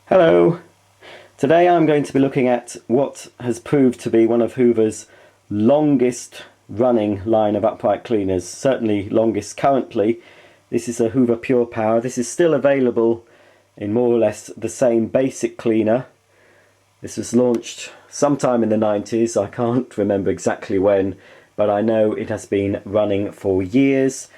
Hello! Today I'm going to be looking at what has proved to be one of Hoover's longest running line of upright cleaners, certainly longest currently. This is a Hoover Purepower. This is still available in more or less the same basic cleaner. This was launched sometime in the 90s, I can't remember exactly when, but I know it has been running for years.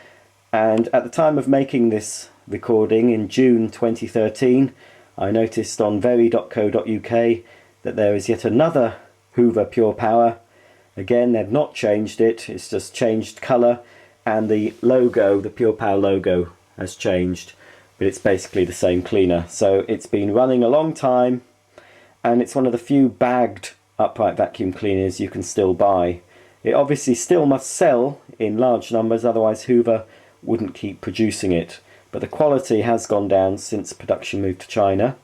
And at the time of making this recording in June 2013, I noticed on very.co.uk that there is yet another Hoover Purepower. Again, they've not changed it, it's just changed colour, and the logo, the Purepower logo, has changed, but it's basically the same cleaner. So it's been running a long time, and it's one of the few bagged upright vacuum cleaners you can still buy. It obviously still must sell in large numbers, otherwise Hoover wouldn't keep producing it. But the quality has gone down since production moved to China.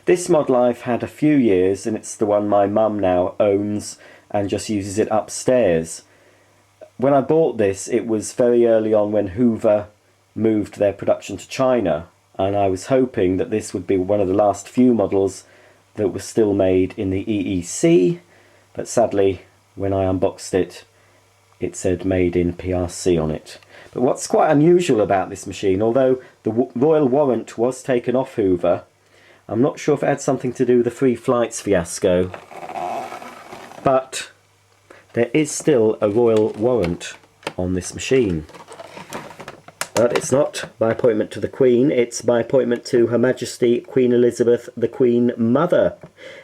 This model I've had a few years, and it's the one my mum now owns and just uses it upstairs. When I bought this, it was very early on when Hoover moved their production to China, and I was hoping that this would be one of the last few models that was still made in the EEC, but sadly when I unboxed it, it said made in PRC on it. But what's quite unusual about this machine, although the royal warrant was taken off Hoover, I'm not sure if it had something to do with the free flights fiasco, but there is still a royal warrant on this machine. But it's not by appointment to the Queen, it's by appointment to Her Majesty Queen Elizabeth, the Queen Mother,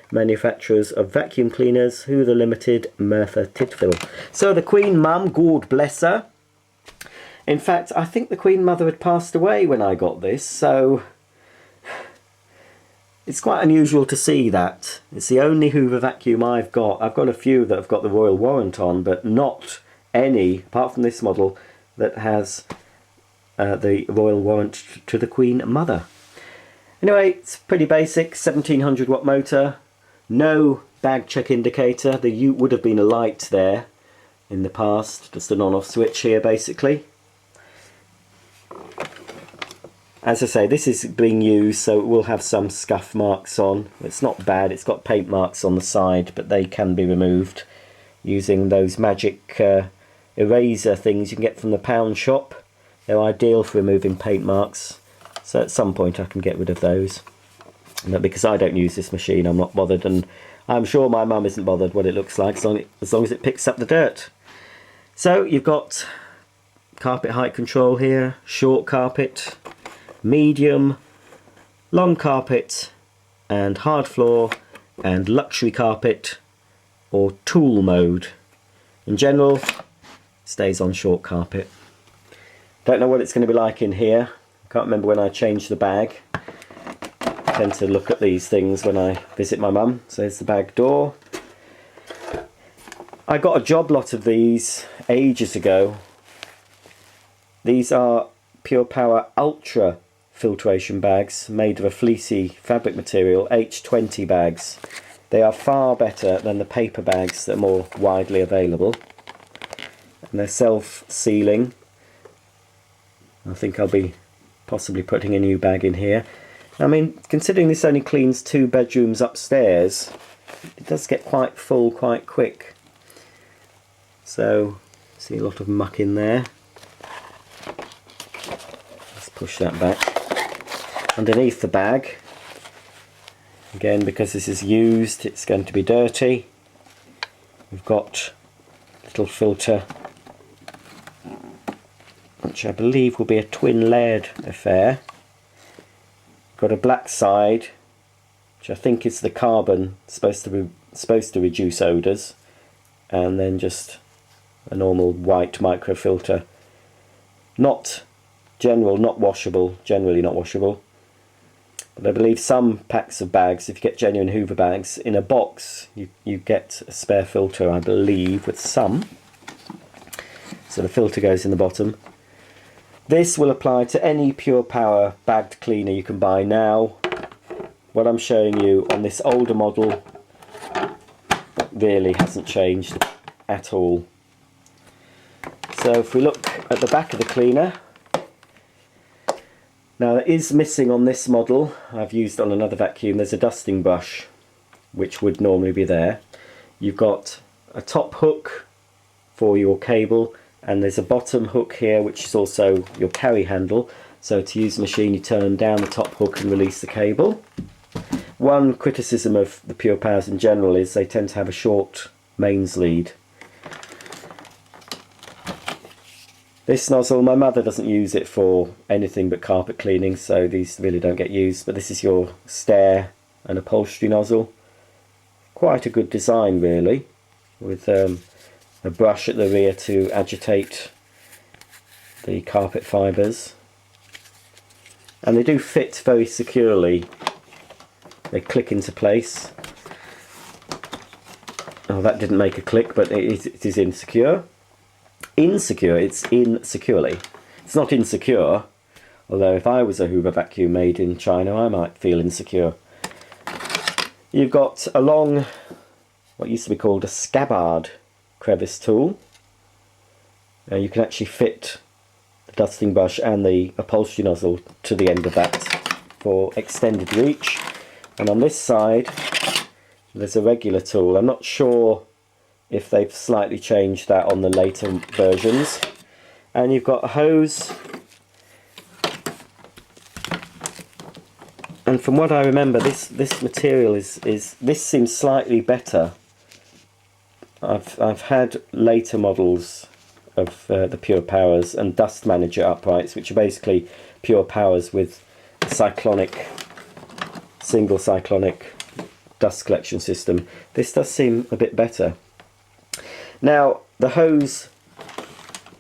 manufacturers of vacuum cleaners, Hoover Limited, Merthyr Tydfil. So the Queen Mum, God bless her. In fact, I think the Queen Mother had passed away when I got this, so it's quite unusual to see that. It's the only Hoover vacuum I've got. I've got a few that have got the royal warrant on, but not any, apart from this model, that has the royal warrant to the Queen Mother. Anyway, it's pretty basic, 1700 watt motor, no bag check indicator. There would have been a light there in the past, just an on-off switch here basically. As I say, this is being used, so it will have some scuff marks on. It's not bad, it's got paint marks on the side, but they can be removed using those magic eraser things you can get from the pound shop. They're ideal for removing paint marks, so at some point I can get rid of those. But because I don't use this machine, I'm not bothered, and I'm sure my mum isn't bothered what it looks like, as long as it picks up the dirt. So you've got carpet height control here, short carpet, medium, long carpet, and hard floor, and luxury carpet or tool mode. In general, stays on short carpet. Don't know what it's going to be like in here. Can't remember when I changed the bag. I tend to look at these things when I visit my mum. So there's the bag door. I got a job lot of these ages ago. These are Purepower Ultra filtration bags made of a fleecy fabric material, H20 bags. They are far better than the paper bags that are more widely available. And they're self-sealing. I think I'll be possibly putting a new bag in here. I mean, considering this only cleans 2 bedrooms upstairs, it does get quite full quite quick. So, see a lot of muck in there. Let's push that back. Underneath the bag, again because this is used, it's going to be dirty. We've got a little filter, which I believe will be a twin layered affair. Got a black side, which I think is the carbon, supposed to reduce odours, and then just a normal white microfilter. Not washable, generally not washable. But I believe some packs of bags, if you get genuine Hoover bags, in a box you get a spare filter, I believe, with some. So the filter goes in the bottom. This will apply to any Purepower bagged cleaner you can buy now. What I'm showing you on this older model really hasn't changed at all. So if we look at the back of the cleaner, Now it is missing on this model, I've used on another vacuum, there's a dusting brush which would normally be there. You've got a top hook for your cable, and there's a bottom hook here which is also your carry handle. So to use the machine you turn down the top hook and release the cable. One criticism of the Purepowers in general is they tend to have a short mains lead. This nozzle, my mother doesn't use it for anything but carpet cleaning, so these really don't get used, but this is your stair and upholstery nozzle. Quite a good design really, with a brush at the rear to agitate the carpet fibres. And they do fit very securely. They click into place. Oh, that didn't make a click, but it is insecure. Insecure, it's in securely. It's not insecure, although if I was a Hoover vacuum made in China I might feel insecure. You've got a long, what used to be called a scabbard crevice tool. You can actually fit the dusting brush and the upholstery nozzle to the end of that for extended reach. And on this side there's a regular tool. I'm not sure if they've slightly changed that on the later versions. And you've got a hose, and from what I remember this material this seems slightly better. I've had later models of the Purepowers and Dust Manager uprights, which are basically Purepowers with a single cyclonic dust collection system. This does seem a bit better. Now the hose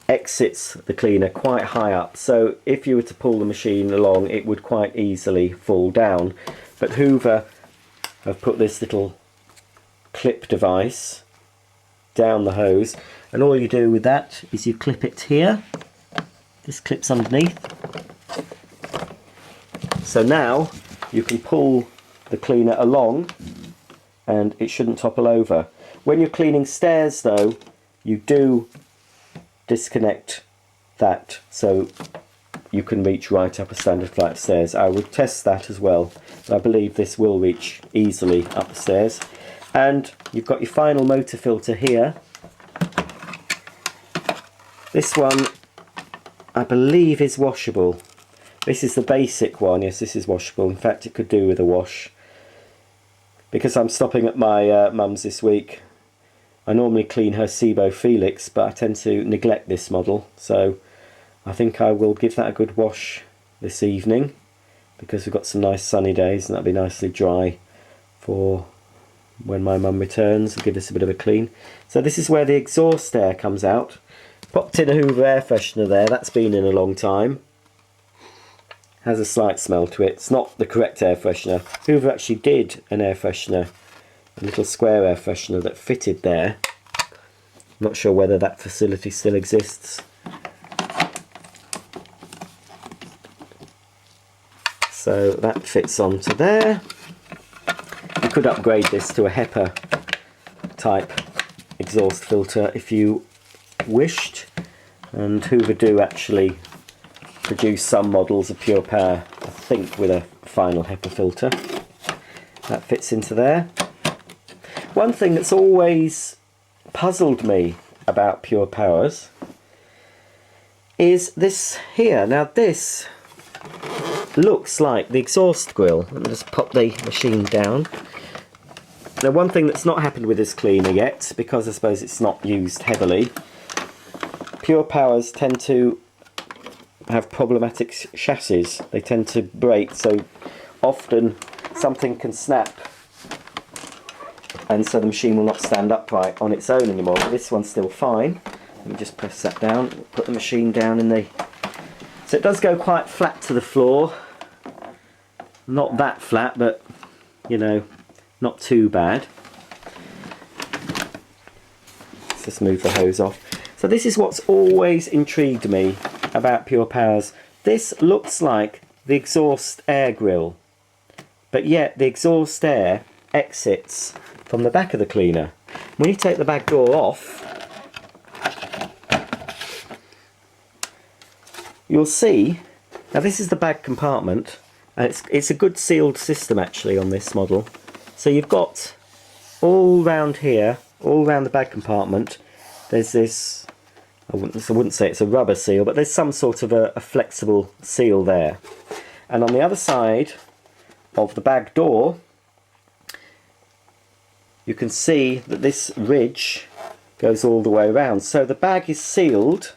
exits the cleaner quite high up, so if you were to pull the machine along it would quite easily fall down, but Hoover have put this little clip device down the hose, and all you do with that is you clip it here. This clips underneath, so now you can pull the cleaner along and it shouldn't topple over. When you're cleaning stairs though, you do disconnect that so you can reach right up a standard flight of stairs. I would test that as well. I believe this will reach easily up the stairs. And you've got your final motor filter here. This one I believe is washable. This is the basic one. Yes, this is washable. In fact it could do with a wash. Because I'm stopping at my mum's this week, I normally clean her Cibo Felix, but I tend to neglect this model, so I think I will give that a good wash this evening, because we've got some nice sunny days and that'll be nicely dry for when my mum returns and give this a bit of a clean. So this is where the exhaust air comes out. Popped in a Hoover air freshener there, that's been in a long time. Has a slight smell to it. It's not the correct air freshener. Hoover actually did an air freshener, a little square air freshener that fitted there. I'm not sure whether that facility still exists. So that fits onto there. You could upgrade this to a HEPA type exhaust filter if you wished, and Hoover do actually produce some models of Purepower, I think, with a final HEPA filter. That fits into there. One thing that's always puzzled me about Purepowers is this here. Now this looks like the exhaust grill. Let me just pop the machine down. Now one thing that's not happened with this cleaner yet, because I suppose it's not used heavily, Purepowers tend to have problematic chassis. They tend to break, so often something can snap and so the machine will not stand upright on its own anymore. But this one's still fine. Let me just press that down, put the machine down in the... So it does go quite flat to the floor. Not that flat, but you know, not too bad. Let's just move the hose off. So this is what's always intrigued me about Purepowers. This looks like the exhaust air grill, but yet the exhaust air exits from the back of the cleaner. When you take the back door off, you'll see Now this is the bag compartment, and it's a good sealed system actually on this model. So you've got all round here, all round the bag compartment, there's this, I wouldn't say it's a rubber seal, but there's some sort of a flexible seal there. And on the other side of the bag door, you can see that this ridge goes all the way around. So the bag is sealed.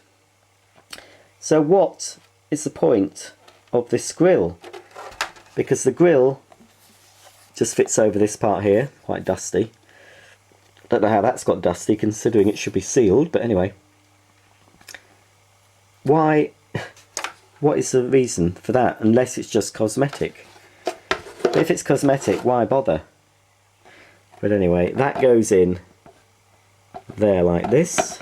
So what is the point of this grill? Because the grill just fits over this part here, quite dusty. Don't know how that's got dusty considering it should be sealed, but anyway. Why? What is the reason for that? Unless it's just cosmetic. But if it's cosmetic, why bother? But anyway, that goes in there like this.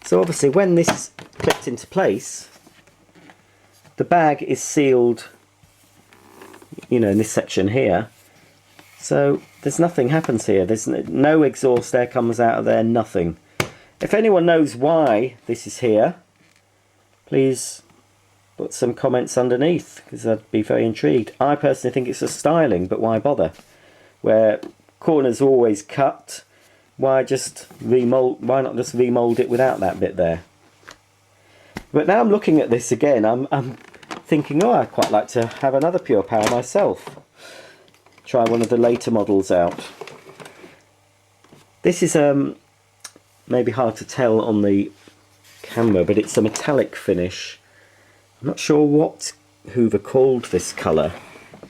So obviously when this is clipped into place, the bag is sealed, you know, in this section here. So there's nothing happens here. There's no exhaust air comes out of there, nothing. If anyone knows why this is here, please put some comments underneath, because I'd be very intrigued. I personally think it's a styling, but why bother? Where corners are always cut, why not just remold it without that bit there? But now I'm looking at this again, I'm thinking, oh, I'd quite like to have another Purepower myself. Try one of the later models out. This is maybe hard to tell on the camera, but it's a metallic finish. I'm not sure what Hoover called this colour.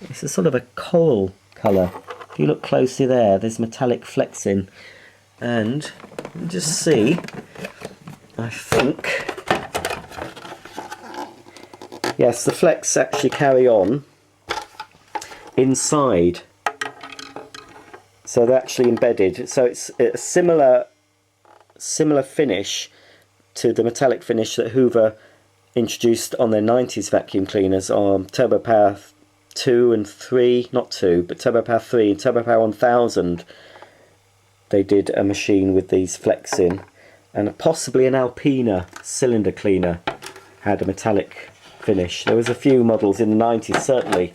It's a sort of a coral colour. If you look closely there, there's metallic flecks in. And you can just see, I think, yes, the flecks actually carry on inside. So they're actually embedded. So it's a similar finish to the metallic finish that Hoover introduced on their 90s vacuum cleaners on Turbopower 2 and 3, not 2, but Turbopower 3 and Turbopower 1000. They did a machine with these flecks in, and possibly an Alpina cylinder cleaner had a metallic finish. There was a few models in the 90s certainly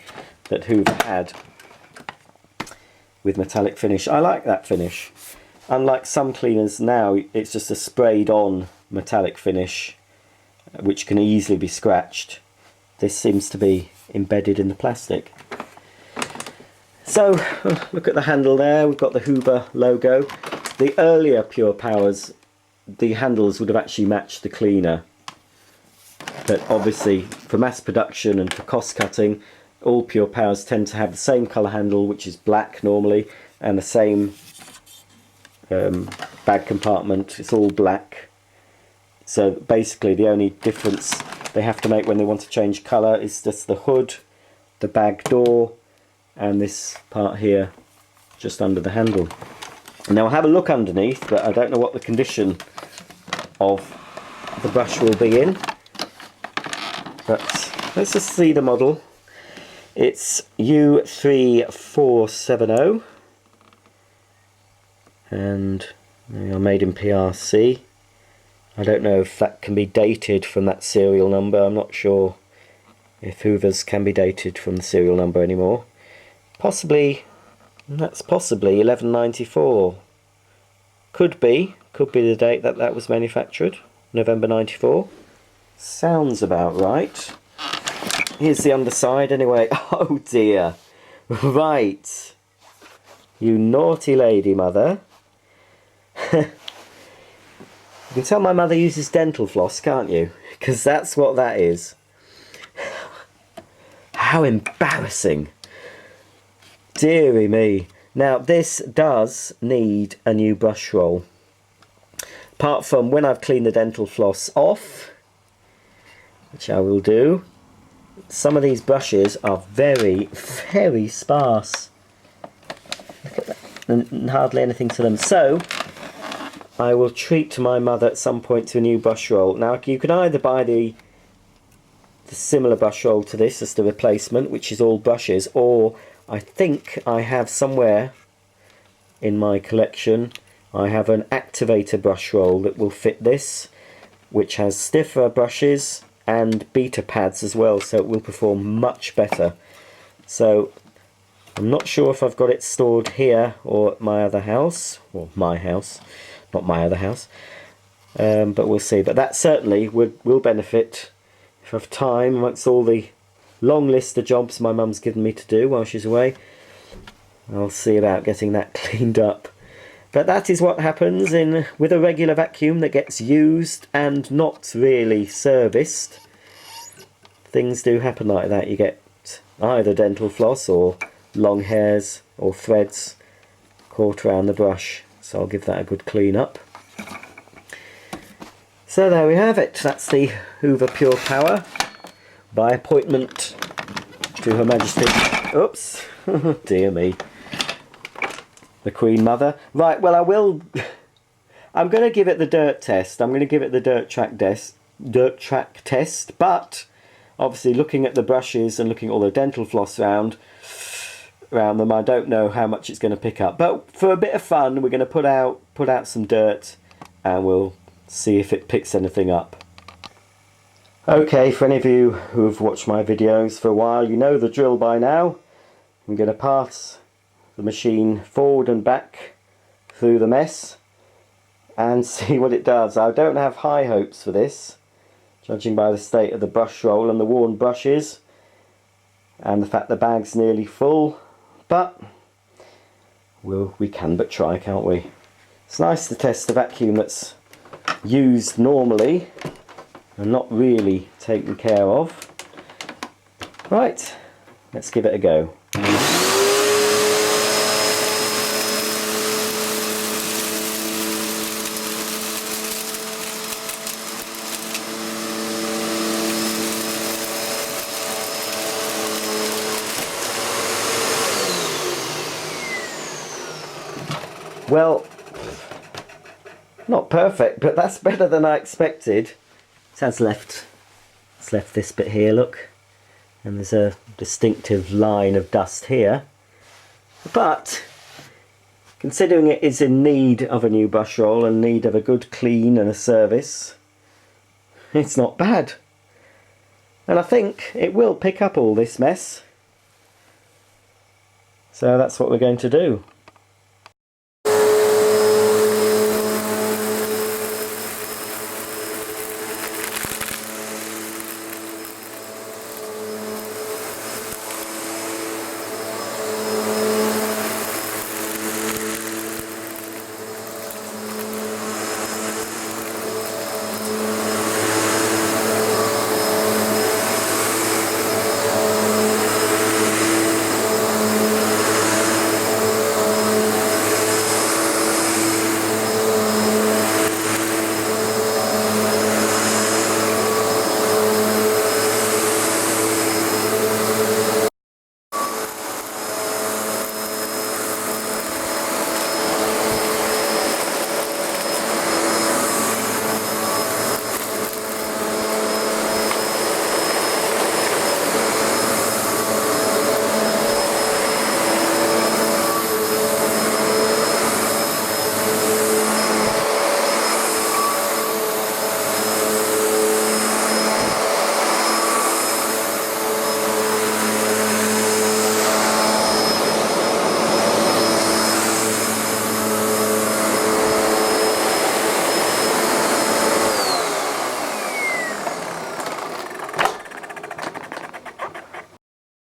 that Hoover had with metallic finish. I like that finish. Unlike some cleaners now, it's just a sprayed on metallic finish which can easily be scratched. This seems to be embedded in the plastic. So look at the handle there, we've got the Hoover logo. The earlier Purepowers, the handles would have actually matched the cleaner. But obviously for mass production and for cost cutting, all Purepowers tend to have the same colour handle, which is black normally, and the same bag compartment, it's all black. So basically the only difference they have to make when they want to change colour is just the hood, the bag door, and this part here just under the handle. Now I'll have a look underneath, but I don't know what the condition of the brush will be in. But let's just see the model. It's U3470 and they are made in PRC. I don't know if that can be dated from that serial number. I'm not sure if Hoover's can be dated from the serial number anymore. Possibly, that's possibly 1194. Could be the date that that was manufactured, November 94. Sounds about right. Here's the underside anyway. Oh dear. Right. You naughty lady, mother. You can tell my mother uses dental floss, can't you? Because that's what that is. How embarrassing. Deary me. Now this does need a new brush roll. Apart from when I've cleaned the dental floss off, which I will do, some of these brushes are very, very sparse. Look at that. And hardly anything to them. So I will treat my mother at some point to a new brush roll. Now you can either buy the similar brush roll to this as the replacement, which is all brushes, or I think I have somewhere in my collection, I have an activator brush roll that will fit this, which has stiffer brushes and beta pads as well, so it will perform much better. So I'm not sure if I've got it stored here or at my other house, or my house, not my other house, but we'll see. But that certainly will benefit if I have time amongst all the long list of jobs my mum's given me to do while she's away. I'll see about getting that cleaned up. But that is what happens with a regular vacuum that gets used and not really serviced. Things do happen like that. You get either dental floss or long hairs or threads caught around the brush. So I'll give that a good clean up. So there we have it. That's the Hoover Purepower by appointment to Her Majesty. Oops, dear me. The Queen Mother. Right, well I'm going to give it the dirt test. I'm going to give it the dirt track test, but obviously looking at the brushes and looking at all the dental floss around them, I don't know how much it's going to pick up. But for a bit of fun, we're going to put out some dirt and we'll see if it picks anything up. Okay, for any of you who have watched my videos for a while, you know the drill by now. I'm going to pass the machine forward and back through the mess and see what it does. I don't have high hopes for this, judging by the state of the brush roll and the worn brushes and the fact the bag's nearly full, but we can but try, can't we? It's nice to test a vacuum that's used normally and not really taken care of. Right, let's give it a go. Well, not perfect, but that's better than I expected. It's left this bit here, look, and there's a distinctive line of dust here. But considering it is in need of a new brush roll and need of a good clean and a service, it's not bad. And I think it will pick up all this mess. So that's what we're going to do.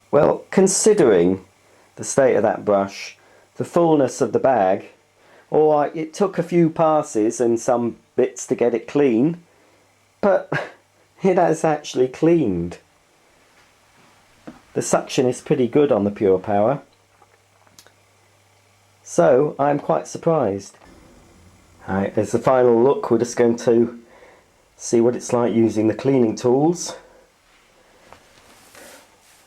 Well, considering the state of that brush, the fullness of the bag, alright, it took a few passes and some bits to get it clean, but it has actually cleaned. The suction is pretty good on the Purepower, so I'm quite surprised. Alright, as a final look, we're just going to see what it's like using the cleaning tools.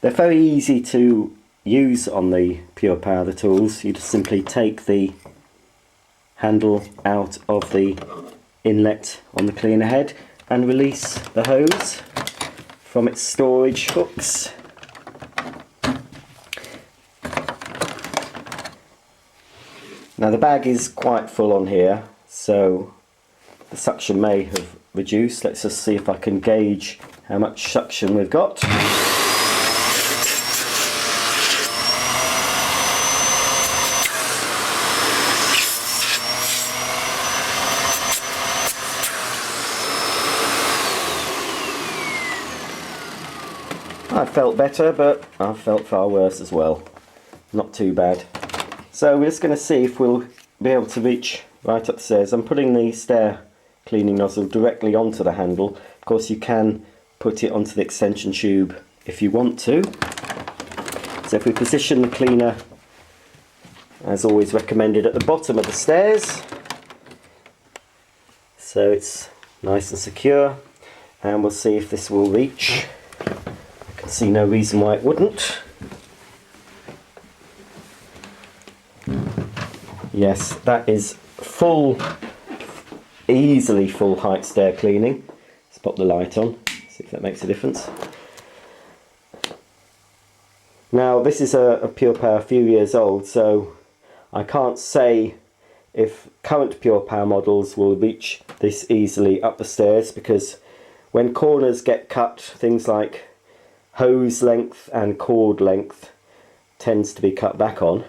They're very easy to use on the Purepower, the tools. You just simply take the handle out of the inlet on the cleaner head and release the hose from its storage hooks. Now the bag is quite full on here, so the suction may have reduced. Let's just see if I can gauge how much suction we've got. I felt better, but I felt far worse as well. Not too bad. So we're just going to see if we'll be able to reach right up the stairs. I'm putting the stair cleaning nozzle directly onto the handle. Of course you can put it onto the extension tube if you want to. So if we position the cleaner, as always recommended, at the bottom of the stairs, so it's nice and secure, and we'll see if this will reach. I can see no reason why it wouldn't. Yes, that is full, easily full height stair cleaning. Let's pop the light on, see if that makes a difference. Now this is a Purepower a few years old, so I can't say if current Purepower models will reach this easily up the stairs, because when corners get cut, things like hose length and cord length tends to be cut back on.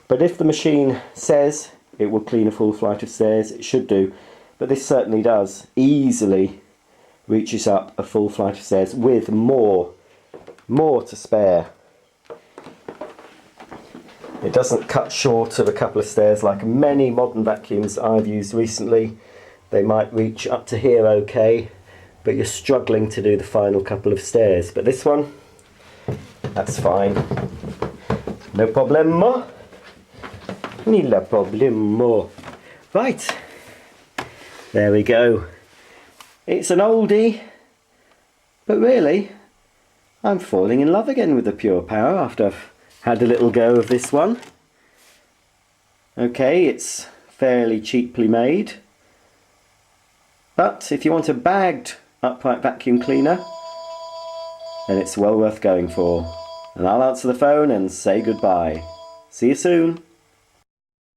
But if the machine says it will clean a full flight of stairs, it should do. But this certainly does. Easily reaches up a full flight of stairs with more to spare. It doesn't cut short of a couple of stairs like many modern vacuums I've used recently. They might reach up to here okay, but you're struggling to do the final couple of stairs. But this one, that's fine. No problemo. Nilla problemo. Right, there we go. It's an oldie, but really I'm falling in love again with the Purepower after I've had a little go of this one. Okay, it's fairly cheaply made, but if you want a bagged upright vacuum cleaner, then it's well worth going for. And I'll answer the phone and say goodbye. See you soon.